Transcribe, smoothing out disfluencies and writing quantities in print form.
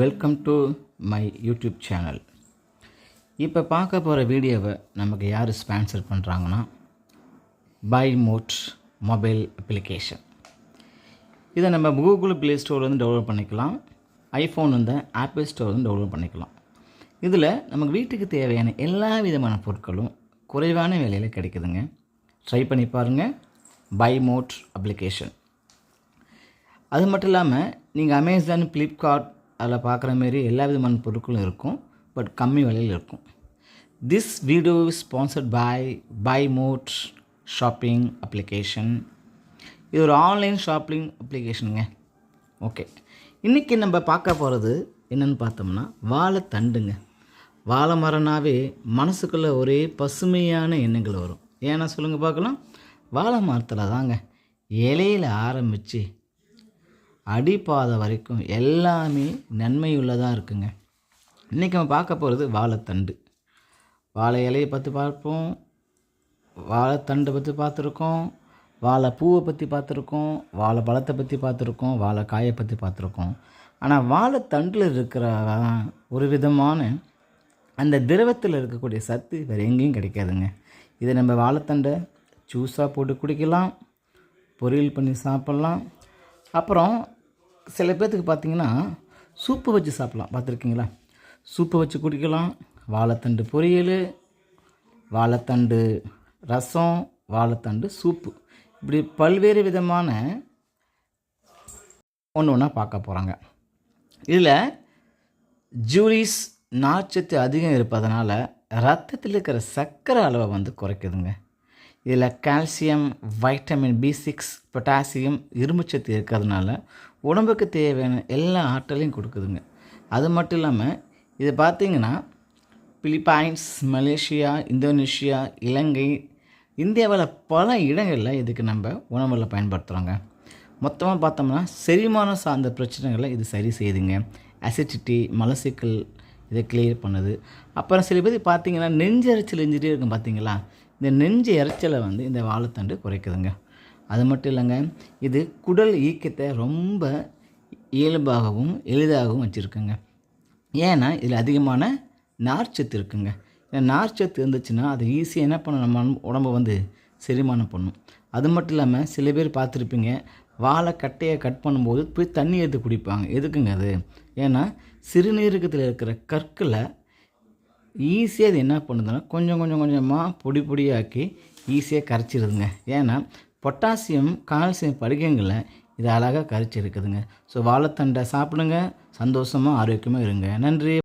Welcome to my YouTube channel. இப்போ பார்க்க போகிற வீடியோவை நமக்கு யார் ஸ்பான்சர் பண்ணுறாங்கன்னா பை மோட் மொபைல் அப்ளிகேஷன். இதை நம்ம கூகுள் ப்ளே ஸ்டோர்லேருந்து டவுன்லோட் பண்ணிக்கலாம், ஐஃபோன் வந்து ஆப்பிள் ஸ்டோர்லேருந்து டவுன்லோட் பண்ணிக்கலாம். இதில் நமக்கு வீட்டுக்கு தேவையான எல்லா விதமான பொருட்களும் குறைவான விலையில் கிடைக்குதுங்க. ட்ரை பண்ணி பாருங்கள், பை மோட் அப்ளிகேஷன். அது மட்டும் இல்லாமல் நீங்கள் அமேசான், ஃப்ளிப்கார்ட் அதில் பார்க்குற மாரி எல்லா விதமான பொருட்களும் இருக்கும், பட் கம்மி விலையில் இருக்கும். This video is sponsored by mod shopping application. இது ஒரு ஆன்லைன் ஷாப்பிங் அப்ளிகேஷனுங்க. ஓகே, இன்றைக்கி நம்ம பார்க்க போகிறது என்னென்னு பார்த்தோம்னா வாழைத்தண்டுங்க. வாழை மரம்னாவே மனசுக்குள்ளே ஒரே பசுமையான எண்ணங்கள் வரும். ஏன்னா சொல்லுங்கள் பார்க்கலாம், வாழை மரத்தில் தாங்க இலையில் ஆரம்பித்து அடிப்பாதை வரைக்கும் எல்லாமே நன்மையுள்ளதாக இருக்குங்க. இன்றைக்கி நம்ம பார்க்க போகிறது வாழைத்தண்டு. வாழை இலையை பற்றி பார்ப்போம், வாழைத்தண்டை பற்றி பார்த்துருக்கோம், வாழைப்பூவை பற்றி பார்த்துருக்கோம், வாழை பழத்தை பற்றி பார்த்துருக்கோம், வாழைக்காயை பற்றி பார்த்துருக்கோம். ஆனால் வாழைத்தண்டில் இருக்கிற ஒரு விதமான அந்த திரவத்தில் இருக்கக்கூடிய சத்து வேறு எங்கேயும் கிடைக்காதுங்க. இதை நம்ம வாழைத்தண்டை ஜூஸாக போட்டு குடிக்கலாம், பொரியல் பண்ணி சாப்பிட்லாம். அப்புறம் சில பேர்த்துக்கு பார்த்திங்கன்னா சூப்பு வச்சு சாப்பிட்லாம், பார்த்துருக்கீங்களா? சூப்பு வச்சு குடிக்கலாம். வாழைத்தண்டு பொரியல், வாழைத்தண்டு ரசம், வாழைத்தண்டு சூப்பு, இப்படி பல்வேறு விதமான ஒன்று ஒன்றா பார்க்க போகிறாங்க. இதில் ஜூரிஸ் நார்ச்சத்து அதிகம் இருப்பதனால ரத்தத்தில் இருக்கிற சர்க்கரை அளவை வந்து குறைக்குதுங்க. இதில் கால்சியம், வைட்டமின் B6, பொட்டாசியம், இரும்புச்சத்து இருக்கிறதுனால உடம்புக்கு தேவையான எல்லா ஆற்றலையும் கொடுக்குதுங்க. அது மட்டும் இல்லாமல் இது பார்த்திங்கன்னா பிலிப்பைன்ஸ், மலேசியா, இந்தோனேஷியா, இலங்கை, இந்தியாவில் பல இடங்களில் இதுக்கு நம்ம உணவில் பயன்படுத்துகிறோங்க. மொத்தமாக பார்த்தோம்னா செரிமானம் சார்ந்த பிரச்சனைகளை இது சரி செய்யுதுங்க. அசிடிட்டி, மலச்சிக்கல் இதை கிளியர் பண்ணுது. அப்புறம் சில பேர் பார்த்திங்கன்னா நெஞ்சு எரிச்சல் இருக்கும், பார்த்திங்களா? இந்த நெஞ்சு எரிச்சலை வந்து இந்த வாழைத்தண்டு குறைக்குதுங்க. அது மட்டும் இல்லைங்க, இது குடல் ஈக்கத்தை ரொம்ப இயல்பாகவும் எளிதாகவும் வச்சுருக்குங்க. ஏன்னா இதில் அதிகமான நார்ச்சத்து இருக்குங்க. இந்த நார்ச்சத்து இருந்துச்சுன்னா அது ஈஸியாக என்ன பண்ண நம்ம உடம்பை வந்து செரிமானம் பண்ணும். அது மட்டும் இல்லாமல் சில பேர் பார்த்துருப்பீங்க, வாழைக்கட்டையை கட் பண்ணும்போது போய் தண்ணி எடுத்து குடிப்பாங்க. எதுக்குங்க அது? ஏன்னா சிறுநீரகத்தில் இருக்கிற கற்களை ஈஸியாக அது என்ன பண்ணுதுன்னா கொஞ்சம் கொஞ்சமாக பொடியாக்கி ஈஸியாக கரைச்சிடுதுங்க. ஏன்னா பொட்டாசியம், கால்சியம் படிகங்களை இது அழகாக கரைச்சி இருக்குதுங்க. ஸோ வாழைத்தண்டை சாப்பிடுங்க, சந்தோஷமாக ஆரோக்கியமாக இருங்க. நன்றி.